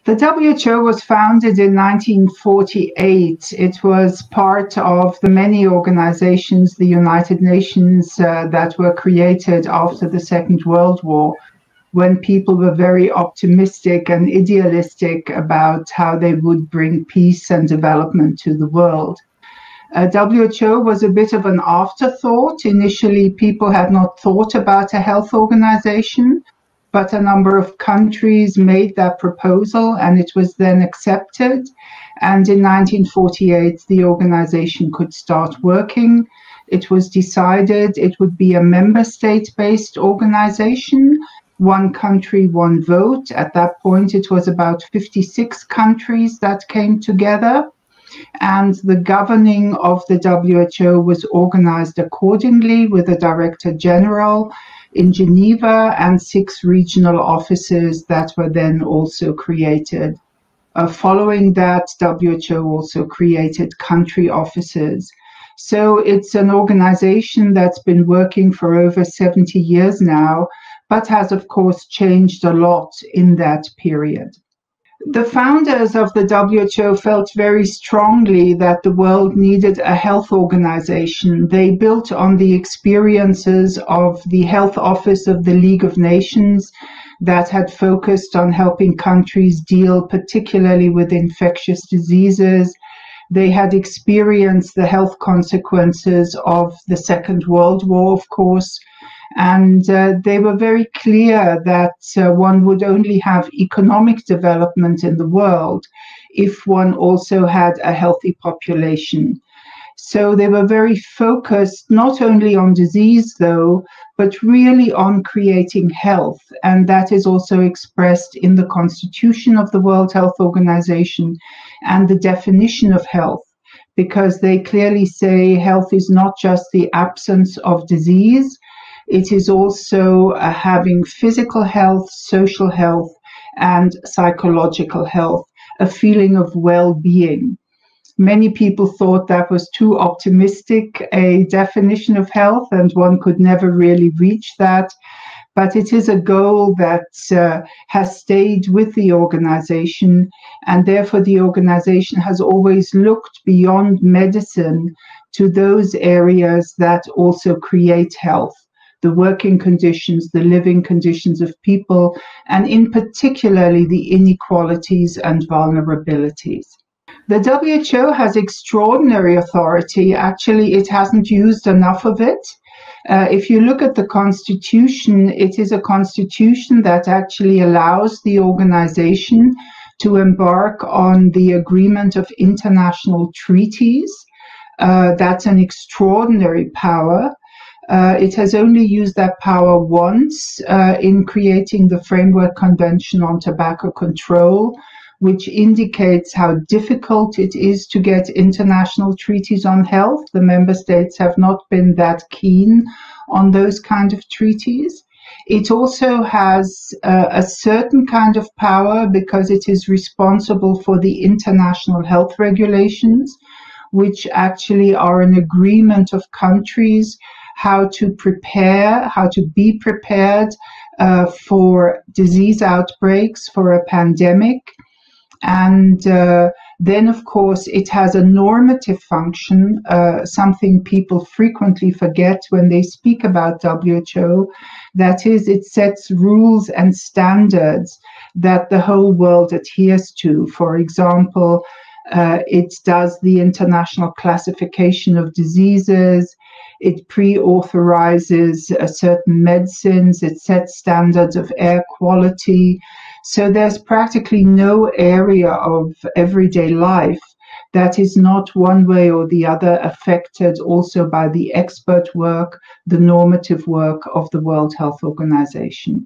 The WHO was founded in 1948. It was part of the many organizations, the United Nations, that were created after the Second World War, when people were very optimistic and idealistic about how they would bring peace and development to the world. WHO was a bit of an afterthought. Initially, people had not thought about a health organization, but a number of countries made that proposal and it was then accepted. And in 1948, the organization could start working. It was decided it would be a member state-based organization, one country, one vote. At that point, it was about 56 countries that came together. And the governing of the WHO was organized accordingly with a director general in Geneva and 6 regional offices that were then also created. Following that, WHO also created country offices. So it's an organization that's been working for over 70 years now, but has of course changed a lot in that period. The founders of the WHO felt very strongly that the world needed a health organization. They built on the experiences of the Health Office of the League of Nations that had focused on helping countries deal particularly with infectious diseases. They had experienced the health consequences of the Second World War, of course, and they were very clear that one would only have economic development in the world if one also had a healthy population. So they were very focused not only on disease, though, but really on creating health. And that is also expressed in the Constitution of the World Health Organization and the definition of health, because they clearly say health is not just the absence of disease. It is also having physical health, social health, and psychological health, a feeling of well-being. Many people thought that was too optimistic a definition of health, and one could never really reach that. But it is a goal that has stayed with the organization, and therefore the organization has always looked beyond medicine to those areas that also create health. The working conditions, the living conditions of people, and in particularly the inequalities and vulnerabilities. The WHO has extraordinary authority. Actually, it hasn't used enough of it. If you look at the Constitution, it is a constitution that actually allows the organization to embark on the agreement of international treaties. That's an extraordinary power. It has only used that power once in creating the Framework Convention on Tobacco Control, which indicates how difficult it is to get international treaties on health. The member states have not been that keen on those kind of treaties. It also has a certain kind of power because it is responsible for the international health regulations, which actually are an agreement of countries how to be prepared for disease outbreaks, for a pandemic. And then, of course, it has a normative function, something people frequently forget when they speak about WHO. That is, it sets rules and standards that the whole world adheres to. For example, it does the international classification of diseases. It pre-authorizes certain medicines. It sets standards of air quality. So there's practically no area of everyday life that is not one way or the other affected also by the expert work, the normative work of the World Health Organization.